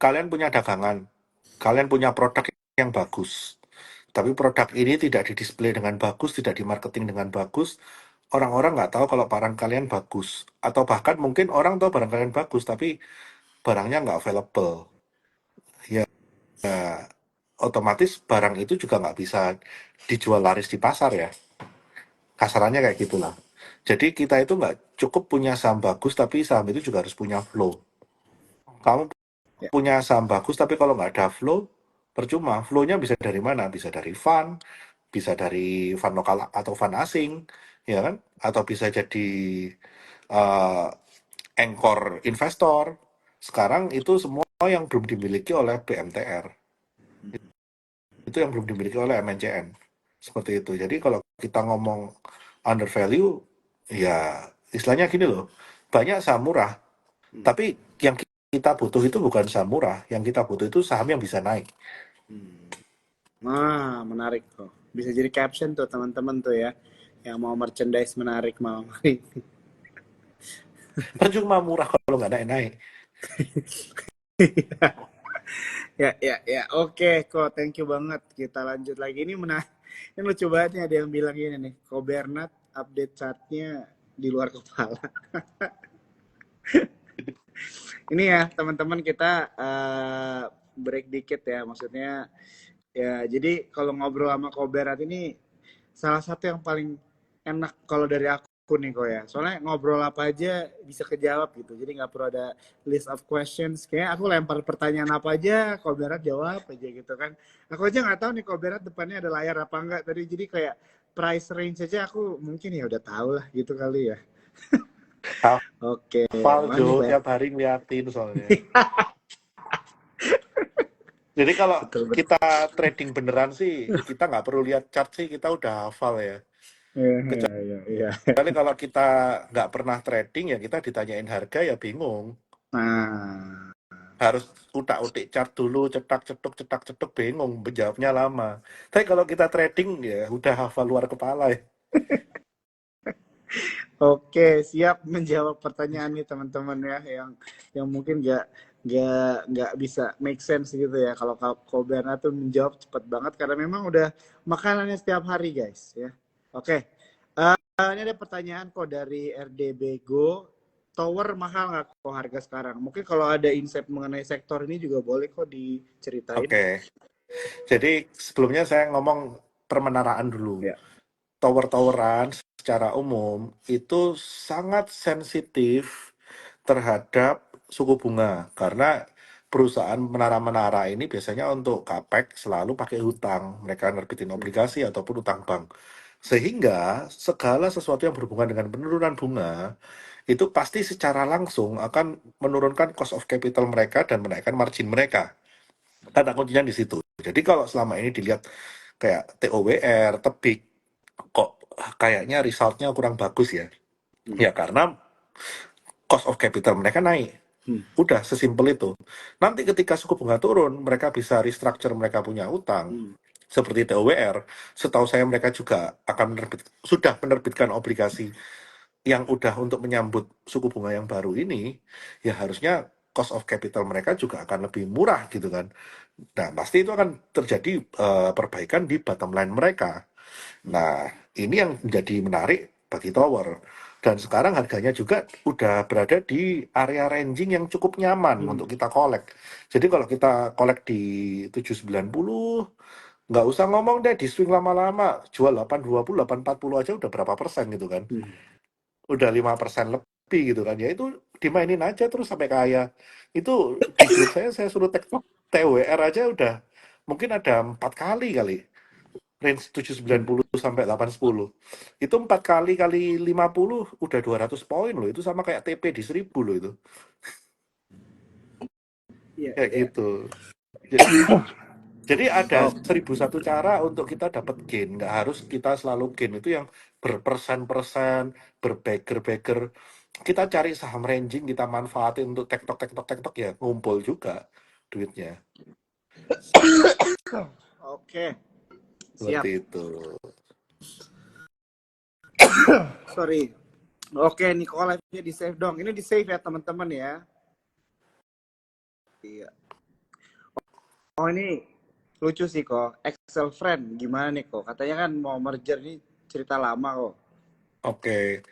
Kalian punya dagangan, kalian punya produk yang bagus. Tapi produk ini tidak didisplay dengan bagus, tidak dimarketing dengan bagus. Orang-orang nggak tahu kalau barang kalian bagus. Atau bahkan mungkin orang tahu barang kalian bagus, tapi barangnya nggak available. Ya, otomatis barang itu juga nggak bisa dijual laris di pasar ya. Kasarannya kayak gitulah. Jadi kita itu nggak cukup punya saham bagus, tapi saham itu juga harus punya flow. Kamu Ya. punya saham bagus, tapi kalau nggak ada flow, percuma. Flow-nya bisa dari mana? Bisa dari fund, bisa dari fund lokal atau fund asing, ya kan? Atau bisa jadi uh, anchor investor. Sekarang itu semua yang belum dimiliki oleh BMTR. Itu yang belum dimiliki oleh MNCN. Seperti itu. Jadi kalau kita ngomong under value, ya istilahnya gini loh, banyak saham murah, tapi yang kita butuh itu bukan saham murah, yang kita butuh itu saham yang bisa naik. Nah, menarik kok. Bisa jadi caption tuh teman-teman tuh ya, yang mau merchandise menarik malam hari. Percuma murah kalau nggak naik-naik. Ya, ya, ya. Oke, kok. Thank you banget. Kita lanjut lagi. Ini menarik. Ini lucu banget nih. Ada yang bilang ini nih. Kobernat update chartnya di luar kepala. Ini ya, teman-teman kita break dikit ya. Maksudnya, ya. Jadi kalau ngobrol sama Kobernat ini salah satu yang paling enak kalau dari aku aku nih kok ya. Soalnya ngobrol apa aja bisa kejawab gitu. Jadi nggak perlu ada list of questions. Kayak aku lempar pertanyaan apa aja, kok Berat jawab aja gitu kan. Aku aja nggak tahu nih kok Berat depannya ada layar apa enggak tadi. Jadi kayak price range aja aku mungkin ya udah tahu lah gitu kali ya. Oke, Hafal wah Jo, ini banyak. tiap hari ngeliatin soalnya. Jadi kalau Betul betul. kita trading beneran sih, kita nggak perlu lihat chart sih, kita udah hafal ya. Iya, iya, iya, iya. Kecuali kalau kita nggak pernah trading ya kita ditanyain harga ya bingung. Nah, Harus utak-utik chart dulu, cetak cetuk bingung, menjawabnya lama. Tapi kalau kita trading ya udah hafal luar kepala ya. oke, siap menjawab pertanyaan nih teman-teman ya yang mungkin nggak bisa make sense gitu ya kalau Koberna tuh menjawab cepat banget karena memang udah makanannya setiap hari guys ya. Oke, ini ada pertanyaan kok dari RDB Go. Tower mahal nggak kok harga sekarang? Mungkin kalau ada insight mengenai sektor ini juga boleh kok diceritain. Oke, jadi sebelumnya saya ngomong permenaraan dulu. Ya. Tower-toweran secara umum itu sangat sensitif terhadap suku bunga karena perusahaan menara-menara ini biasanya untuk capex selalu pakai hutang, mereka nerbitin obligasi ataupun utang bank. Sehingga segala sesuatu yang berhubungan dengan penurunan bunga itu pasti secara langsung akan menurunkan cost of capital mereka dan menaikkan margin mereka. Kata kuncinya di situ. Jadi kalau selama ini dilihat kayak TOWR, tebik, kok kayaknya resultnya kurang bagus ya. Hmm. Ya karena cost of capital mereka naik. Hmm. Udah sesimpel itu. Nanti ketika suku bunga turun, mereka bisa restructure mereka punya utang. Hmm. Seperti TOWR, setahu saya mereka juga akan sudah menerbitkan obligasi yang udah untuk menyambut suku bunga yang baru ini, ya harusnya cost of capital mereka juga akan lebih murah gitu kan. Nah, pasti itu akan terjadi perbaikan di bottom line mereka. Nah, ini yang menjadi menarik bagi tower. Dan sekarang harganya juga udah berada di area ranging yang cukup nyaman Hmm. untuk kita collect. Jadi kalau kita collect di 790, nggak usah ngomong deh di swing lama-lama, jual 820, 840 aja udah berapa persen gitu kan. Hmm. Udah 5% lebih gitu kan. Ya itu dimainin aja terus sampai kaya. Itu di grup saya suruh TWR aja udah mungkin ada 4 kali kali range Hmm. 790 sampai 810. Itu 4 kali kali 50 udah 200 poin loh. Itu sama kayak TP di 1000 loh itu. Iya, Kayak iya. gitu. J- Jadi ada Oh, 1001 cara untuk kita dapat gain. Nggak harus kita selalu gain itu yang berpersen-persen, berbager-bager. Kita cari saham ranging, kita manfaatin untuk tektok, tektok, tektok ya ngumpul juga duitnya. oke. Seperti Siap. itu. Sorry. Oke, Niko live-nya di save dong. Ini di save ya teman-teman ya. Iya. Oh ini lucu sih kok. Excel friend gimana nih kok? Katanya kan mau merger nih cerita lama kok. Oke.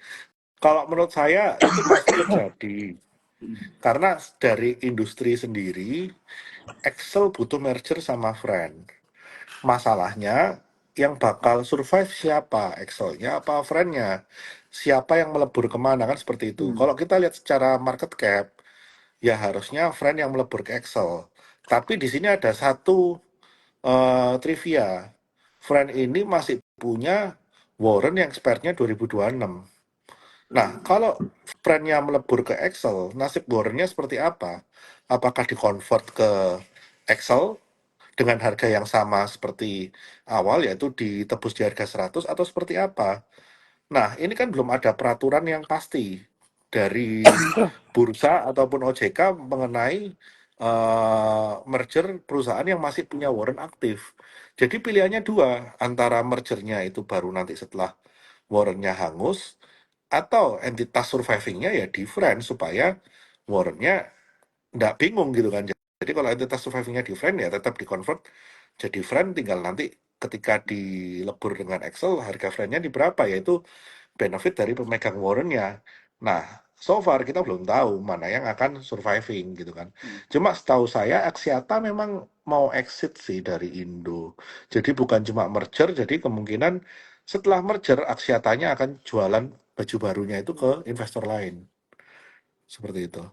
Kalau menurut saya itu pasti terjadi. Karena dari industri sendiri, Excel butuh merger sama Friend. Masalahnya, yang bakal survive siapa? Excelnya apa Friend-nya? Siapa yang melebur kemana? Kan seperti itu. Hmm. Kalau kita lihat secara market cap, ya harusnya Friend yang melebur ke Excel. Tapi di sini ada satu trivia. Friend ini masih punya warrant yang expirednya 2026. Nah, kalau friend-nya melebur ke Excel, nasib warrant-nya seperti apa? Apakah di-convert ke Excel dengan harga yang sama seperti awal, yaitu ditebus di harga 100 atau seperti apa? Nah, ini kan belum ada peraturan yang pasti dari bursa ataupun OJK mengenai merger perusahaan yang masih punya warrant aktif. Jadi pilihannya dua, antara mergernya itu baru nanti setelah warrantnya hangus, atau entitas survivingnya ya di friend supaya warrantnya nggak bingung gitu kan. Jadi kalau entitas survivingnya di friend ya tetap di convert jadi friend, tinggal nanti ketika dilebur dengan Excel harga friendnya di berapa, yaitu benefit dari pemegang warrantnya. Nah, so far kita belum tahu mana yang akan surviving gitu kan. Hmm. Cuma setahu saya Axiata memang mau exit sih dari Indo. Jadi bukan cuma merger, jadi kemungkinan setelah merger Axiatanya akan jualan baju barunya itu ke investor lain. Seperti itu.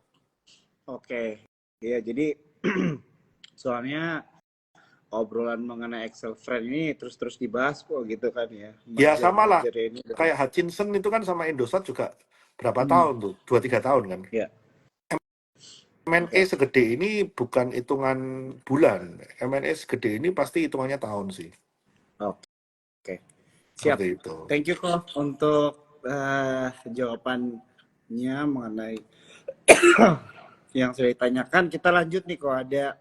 Oke. Ya, jadi soalnya obrolan mengenai Excel Friend ini terus-terus dibahas kok gitu kan ya. Ya sama lah, Merger ini. kayak Hutchinson itu kan sama Indosat juga berapa Hmm, tahun tuh, 2-3 tahun kan. ya, M&A ya. segede ini bukan hitungan bulan, M&A segede ini pasti hitungannya tahun sih, Oke. Siap. seperti itu. Thank you kok untuk jawabannya mengenai yang sudah ditanyakan. Kita lanjut nih kok, ada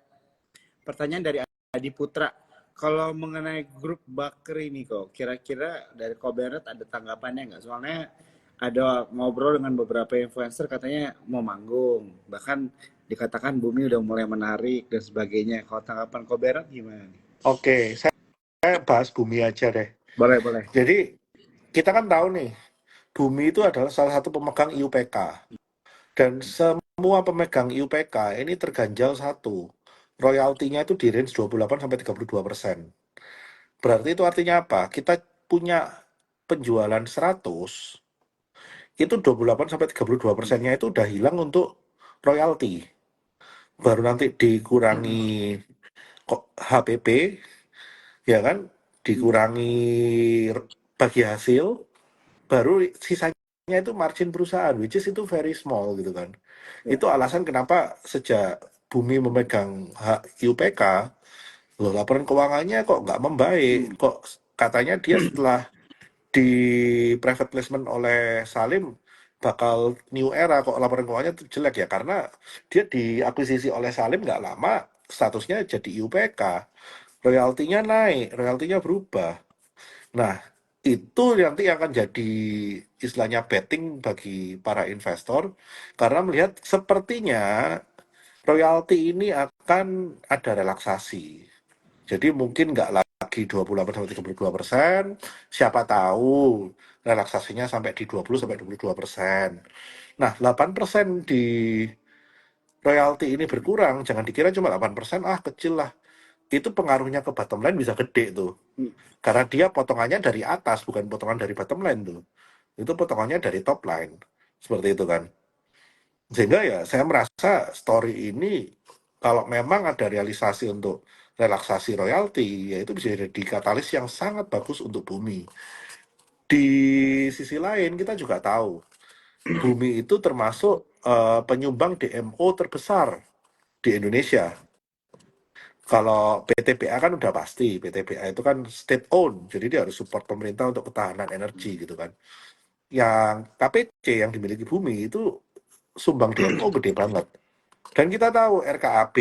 pertanyaan dari Adi Putra. Kalau mengenai grup Bakri nih kok, kira-kira dari Koberet ada tanggapannya nggak? Soalnya ada ngobrol dengan beberapa influencer katanya mau manggung, bahkan dikatakan Bumi udah mulai menarik dan sebagainya. Kalau tanggapan Koberet gimana nih? Oke, saya bahas Bumi aja deh. Boleh, boleh. Jadi kita kan tahu nih, Bumi itu adalah salah satu pemegang IUPK. Dan semua pemegang IUPK ini terganjal satu. Royaltinya itu di range 28-32%. Berarti itu artinya apa? Kita punya penjualan 100, itu 28-32%-nya itu udah hilang untuk royalti. Baru nanti dikurangi HPP, ya kan? Dikurangi bagi hasil, baru sisanya itu margin perusahaan, which is itu very small gitu kan. Ya. Itu alasan kenapa sejak Bumi memegang hak IUPK, loh, laporan keuangannya kok nggak membaik, kok katanya dia setelah di private placement oleh Salim bakal new era, kok laporan keuangannya tuh jelek ya, karena dia diakuisisi oleh Salim nggak lama statusnya jadi IUPK, royaltinya naik, royaltinya berubah. Nah, itu nanti akan jadi istilahnya betting bagi para investor, karena melihat sepertinya royalti ini akan ada relaksasi. Jadi mungkin nggak lagi 28-32%, siapa tahu relaksasinya sampai di 20-22%. Nah, 8% di royalti ini berkurang, jangan dikira cuma 8%, kecil lah. Itu pengaruhnya ke bottom line bisa gede tuh. Karena dia potongannya dari atas, bukan potongan dari bottom line tuh. Itu potongannya dari top line. Seperti itu kan. Sehingga ya saya merasa story ini kalau memang ada realisasi untuk relaksasi royalti, ya itu bisa jadi katalis yang sangat bagus untuk Bumi. Di sisi lain kita juga tahu Bumi itu termasuk penyumbang DMO terbesar di Indonesia. Kalau PTBA kan udah pasti, PTBA itu kan state owned, jadi dia harus support pemerintah untuk ketahanan energi gitu kan. Yang KPC yang dimiliki Bumi itu sumbang DMO gede banget. Dan kita tahu RKAB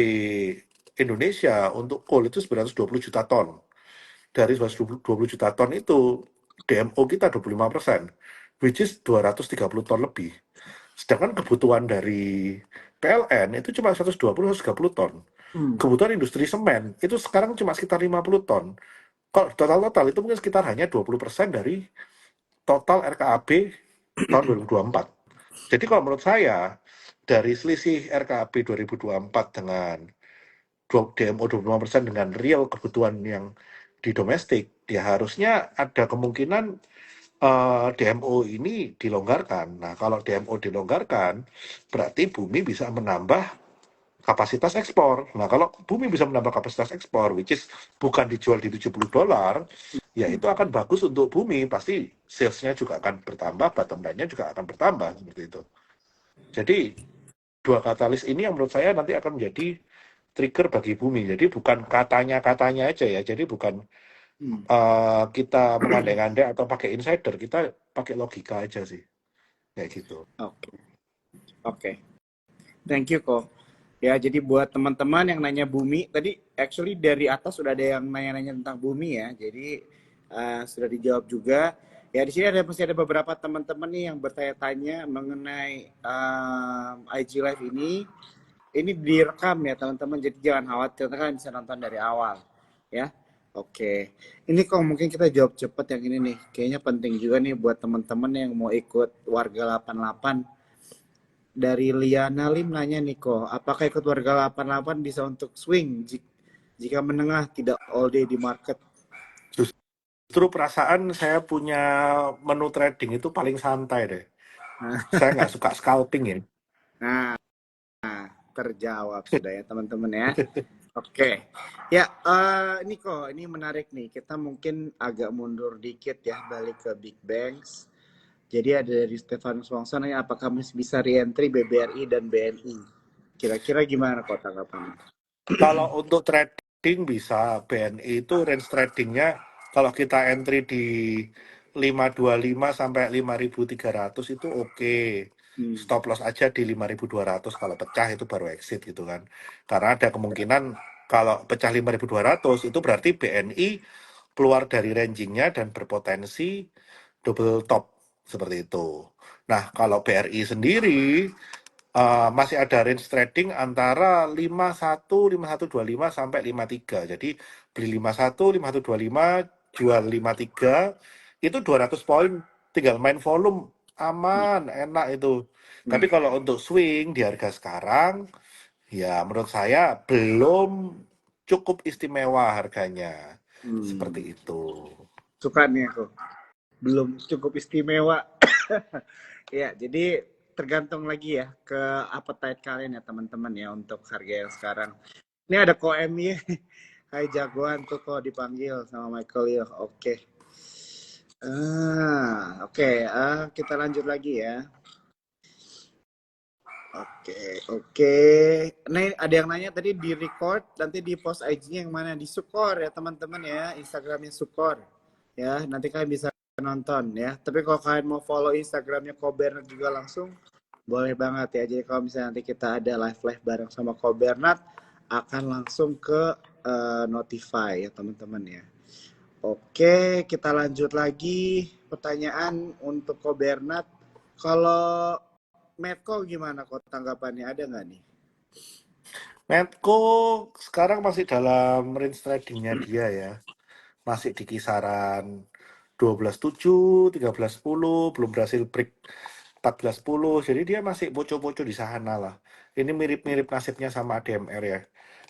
Indonesia untuk coal itu 920 juta ton. Dari 920 juta ton itu DMO kita 25%, which is 230 ton lebih. Sedangkan kebutuhan dari PLN itu cuma 120-130 ton. Kebutuhan industri semen itu sekarang cuma sekitar 50 ton. Kalau total itu mungkin sekitar hanya 20% dari total RKAB tahun 2024. Jadi kalau menurut saya, dari selisih RKAB 2024 dengan DMO 25% dengan real kebutuhan yang di domestik, ya harusnya ada kemungkinan DMO ini dilonggarkan. Nah, kalau DMO dilonggarkan, berarti Bumi bisa menambah kapasitas ekspor. Nah, kalau Bumi bisa menambah kapasitas ekspor, which is bukan dijual di $70, ya itu akan bagus untuk Bumi. Pasti sales-nya juga akan bertambah, bottom line-nya juga akan bertambah, seperti itu. Jadi, dua katalis ini yang menurut saya nanti akan menjadi trigger bagi Bumi. Jadi bukan katanya-katanya aja ya. Jadi bukan kita mengandai-andai atau pakai insider, kita pakai logika aja sih. Kayak gitu. Oke. Oke. Thank you kok. Ya, jadi buat teman-teman yang nanya Bumi, tadi actually dari atas sudah ada yang nanya-nanya tentang Bumi ya. Jadi sudah dijawab juga. Ya, di sini masih ada beberapa teman-teman nih yang bertanya-tanya mengenai IG Live ini. Ini direkam ya teman-teman, jadi jangan khawatir, kan bisa nonton dari awal ya. Oke, ini kok mungkin kita jawab cepet yang ini nih, kayaknya penting juga nih buat teman-teman yang mau ikut Warga 88. Dari Liana Lim nanya nih kok, apakah ikut Warga 88 bisa untuk swing jika menengah tidak all day di market? Justru perasaan saya punya menu trading itu paling santai deh. Saya nggak suka scalping ya. Nah, terjawab sudah ya teman-teman ya. Oke, ya Niko, ini menarik nih. Kita mungkin agak mundur dikit ya, balik ke Big Banks. Jadi ada dari Stefanus Wongso nanya apakah masih bisa re-entry BBRI dan BNI. Kira-kira gimana kok tanggapannya? Kalau untuk trading bisa, BNI itu range tradingnya kalau kita entry di 525 sampai 5.300 itu oke. Hmm. Stop loss aja di 5.200, kalau pecah itu baru exit gitu kan. Karena ada kemungkinan kalau pecah 5.200 itu berarti BNI keluar dari rangingnya dan berpotensi double top seperti itu. Nah, kalau BRI sendiri masih ada range trading antara 51 5125 sampai 53. Jadi beli 51 5125, jual 53, itu 200 poin, tinggal main volume, aman, enak itu. Hmm. Tapi kalau untuk swing di harga sekarang, ya menurut saya belum cukup istimewa harganya. Hmm. Seperti itu. Suka nih aku. Belum cukup istimewa. Ya, jadi tergantung lagi ya ke appetite kalian ya teman-teman ya untuk harga yang sekarang. Ini ada KOMY. Hai jagoan tuh kok dipanggil sama Michael ya. Oke. Oke. Kita lanjut lagi ya. Oke. Nih ada yang nanya tadi di record, nanti di post IG-nya yang mana? Di Sukor ya teman-teman ya, Instagramnya Sukor. Ya, nanti kalian bisa nonton ya. Tapi kalau kalian mau follow Instagramnya Kobernat juga langsung, boleh banget ya. Jadi kalau misalnya nanti kita ada live-live bareng sama Kobernat, akan langsung ke notify ya teman-teman ya. Oke, kita lanjut lagi. Pertanyaan untuk Kobernat. Kalau Medco gimana kok tanggapannya? Ada nggak nih? Medco sekarang masih dalam range tradingnya dia ya. Masih di kisaran 12.7, 13.10, belum berhasil break 14.10. Jadi dia masih poco-poco di sana lah. Ini mirip-mirip nasibnya sama ADMR ya.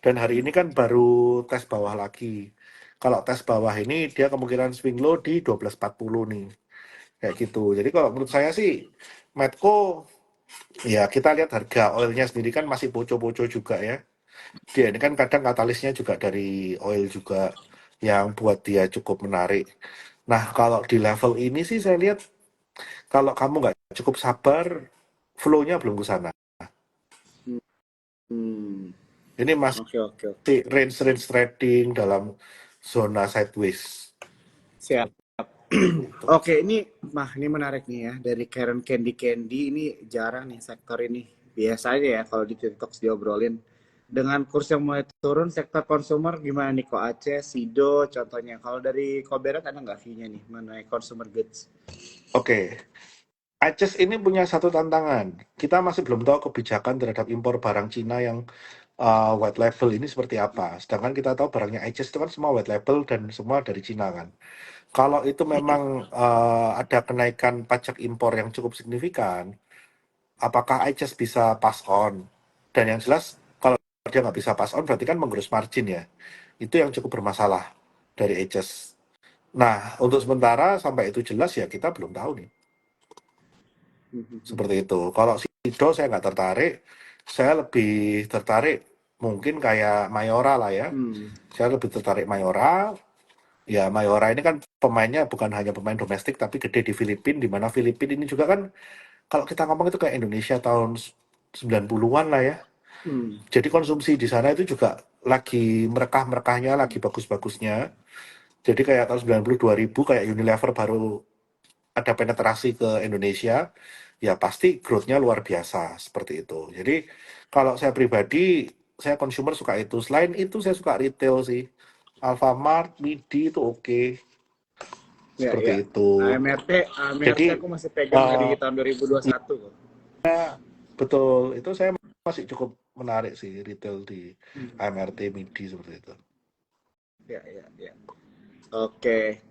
Dan hari ini kan baru tes bawah lagi. Kalau tes bawah ini dia kemungkinan swing low di 12.40 nih. Kayak gitu. Jadi kalau menurut saya sih Medco, ya kita lihat harga oilnya sendiri kan masih poco-poco juga ya. Dia ini kan kadang katalisnya juga dari oil juga yang buat dia cukup menarik. Nah, kalau di level ini sih saya lihat kalau kamu nggak cukup sabar, flow-nya belum ke sana. Hmm. Ini masih Oke, oke, oke. range-range trading dalam zona sideways. Siap. Seperti itu. Oke, ini menarik nih ya. Dari Karen Candy ini jarang nih sektor ini. Biasanya ya kalau di TikTok diobrolin. Dengan kurs yang mulai turun, sektor consumer gimana nih kok Aceh, Sido contohnya. Kalau dari Koberat ada nggak fee-nya nih mengenai consumer goods? Oke, ACES ini punya satu tantangan. Kita masih belum tahu kebijakan terhadap impor barang Cina yang white label ini seperti apa. Sedangkan kita tahu barangnya ACES itu kan semua white label dan semua dari Cina kan. Kalau itu memang ada kenaikan pajak impor yang cukup signifikan, apakah iChess bisa pass on? Dan yang jelas, kalau dia nggak bisa pass on, berarti kan menggerus margin ya. Itu yang cukup bermasalah dari iChess. Nah, untuk sementara sampai itu jelas ya kita belum tahu nih. Seperti itu. Kalau Sido saya nggak tertarik, saya lebih tertarik mungkin kayak Mayora lah ya. Hmm. Saya lebih tertarik Mayora. Ya, Mayora ini kan pemainnya bukan hanya pemain domestik, tapi gede di Filipina, di mana Filipina ini juga kan, kalau kita ngomong itu kayak Indonesia tahun 90-an lah ya. Hmm. Jadi konsumsi di sana itu juga lagi merekah-merekahnya, lagi bagus-bagusnya. Jadi kayak tahun 92 ribu kayak Unilever baru ada penetrasi ke Indonesia, ya pasti growth-nya luar biasa seperti itu. Jadi kalau saya pribadi, saya consumer suka itu. Selain itu saya suka retail sih. Alfamart, Midi itu oke. Ya, ya. Seperti itu. AMRT Jadi aku masih pegang dari tahun 2021 kok. betul, itu saya masih cukup menarik sih retail di Hmm. AMRT MIDI seperti itu. Ya, ya, ya. Oke.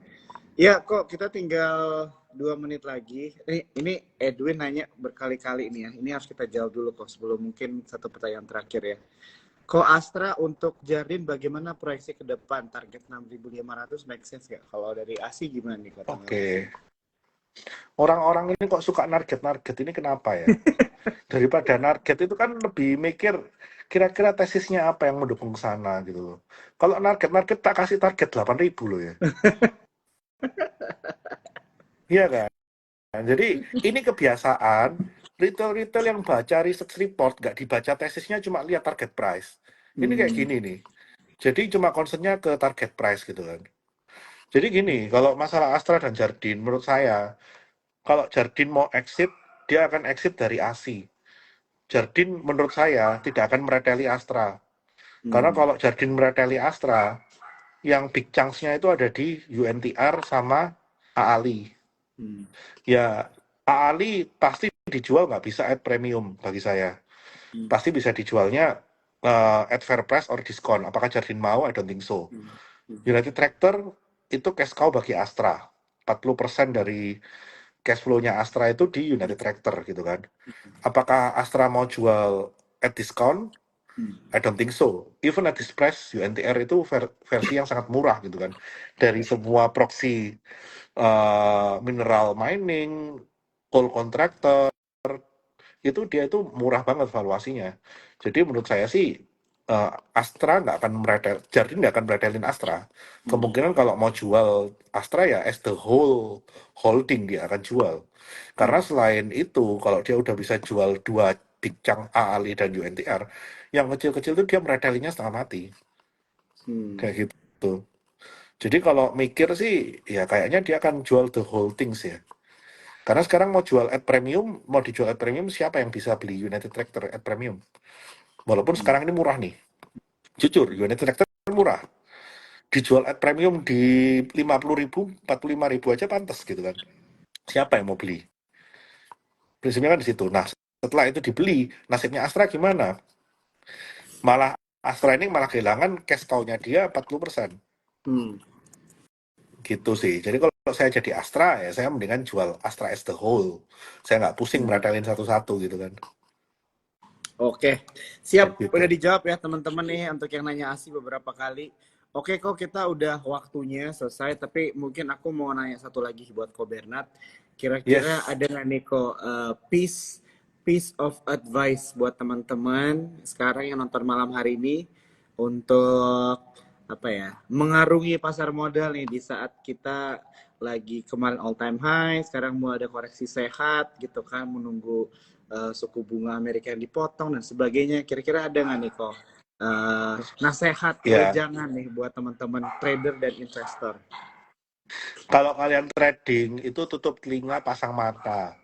Ya, kok kita tinggal 2 menit lagi. Ini Edwin nanya berkali-kali ini ya. Ini harus kita jawab dulu kok sebelum mungkin satu pertanyaan terakhir ya. Ko Astra untuk Jardine bagaimana proyeksi ke depan? Target 6.500 make sense nggak? Kalau dari ASI gimana nih kok tanggapan? Oke. Orang-orang ini kok suka narget-narget ini kenapa ya? Daripada narget itu kan lebih mikir kira-kira tesisnya apa yang mendukung ke sana gitu loh. Kalau narget-narget tak kasih target 8.000 loh ya. Iya kan? Jadi ini kebiasaan retail-retail yang baca research report nggak dibaca tesisnya cuma lihat target price. Ini kayak gini nih. Jadi cuma concernnya ke target price gitu kan. Jadi gini, kalau masalah Astra dan Jardine menurut saya kalau Jardine mau exit, dia akan exit dari ASI. Jardine menurut saya tidak akan mereteli Astra. Karena kalau Jardine mereteli Astra, yang big chunks-nya itu ada di UNTR sama AALI. Ya, AALI pasti dijual nggak bisa at premium bagi saya. Pasti bisa dijualnya at fair price or discount. Apakah Jardine mau? I don't think so. United Tractor itu cash cow bagi Astra. 40% dari cash flow-nya Astra itu di United Tractor gitu kan. Apakah Astra mau jual at discount? I don't think so. Even at this price, UNTR itu versi yang sangat murah gitu kan. Dari semua proxy mineral mining, coal contractor, itu dia itu murah banget valuasinya. Jadi menurut saya sih Astra nggak akan meretel, Jardine nggak akan meretelin Astra. Kemungkinan kalau mau jual Astra ya as the whole holding dia akan jual. Karena selain itu, kalau dia udah bisa jual dua big chunk AALI dan UNTR, yang kecil-kecil itu dia meretelinya setengah mati. Kayak gitu. Jadi kalau mikir sih, ya kayaknya dia akan jual the whole things ya. Karena sekarang mau jual at premium, mau dijual at premium, siapa yang bisa beli United Tractor at premium? Walaupun sekarang ini murah nih. Jujur, United Tractor murah. Dijual at premium di 50.000, 45.000 aja pantas gitu kan. Siapa yang mau beli? Prinsipnya kan di situ. Nah, setelah itu dibeli, nasibnya Astra gimana? Malah Astra ini malah kehilangan cash cow-nya dia 40%. Gitu sih. Jadi kalau saya jadi Astra, ya saya mendingan jual Astra as the whole. Saya nggak pusing meretelin satu-satu gitu kan. Oke, siap. Gitu. Udah dijawab ya teman-teman nih untuk yang nanya ASI beberapa kali. Oke kok kita udah waktunya selesai, tapi mungkin aku mau nanya satu lagi buat Ko Bernard. Kira-kira Yes. ada nggak nih kok piece of advice buat teman-teman sekarang yang nonton malam hari ini untuk apa ya mengarungi pasar modal nih di saat kita lagi kemarin all time high, sekarang mau ada koreksi sehat gitu kan, menunggu suku bunga Amerika yang dipotong dan sebagainya. Kira-kira ada nggak nih kok nasihat wejangan nih buat teman-teman trader dan investor? Kalau kalian trading itu tutup telinga, pasang mata.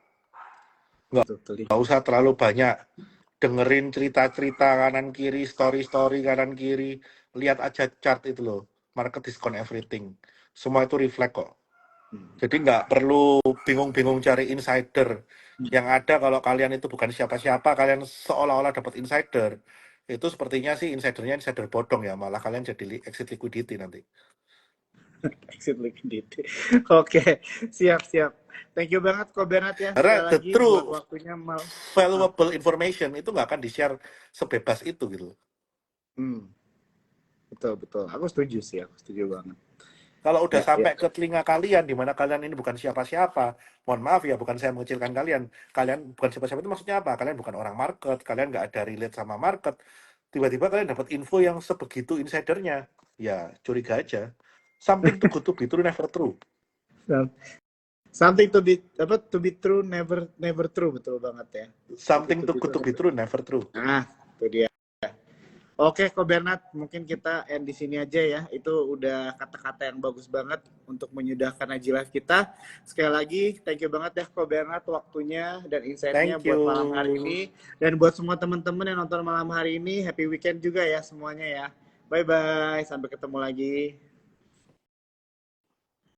Nggak usah terlalu banyak dengerin cerita-cerita kanan kiri, story-story kanan kiri. Lihat aja chart itu loh. Market discount everything. Semua itu reflect kok. Jadi nggak perlu bingung-bingung cari insider. Yang ada kalau kalian itu bukan siapa-siapa, kalian seolah-olah dapat insider. Itu sepertinya sih insidernya insider bodong ya. Malah kalian jadi exit liquidity nanti. Exit liquidity. Oke, siap. Thank you banget Ko Bernard ya. Karena Sekali the lagi buat true waktunya valuable information itu nggak akan di-share sebebas itu gitu. Betul. Aku setuju banget. Kalau udah Ya. sampai ke telinga kalian, di mana kalian ini bukan siapa-siapa, mohon maaf ya, bukan saya mengecilkan kalian. Kalian bukan siapa-siapa itu maksudnya apa? Kalian bukan orang market, kalian nggak ada relate sama market. Tiba-tiba kalian dapat info yang sebegitu insidernya. Ya, curiga aja. Something too good to be true, never true. Something to be true, never true, betul banget ya. Something too good to be true, never true. Nah, itu dia. Oke, Ko Bernard, mungkin kita end di sini aja ya. Itu udah kata-kata yang bagus banget untuk menyudahkan Aji Live kita. Sekali lagi, thank you banget ya Ko Bernard waktunya dan insight-nya buat malam hari ini. Dan buat semua teman-teman yang nonton malam hari ini, happy weekend juga ya semuanya ya. Bye-bye, sampai ketemu lagi.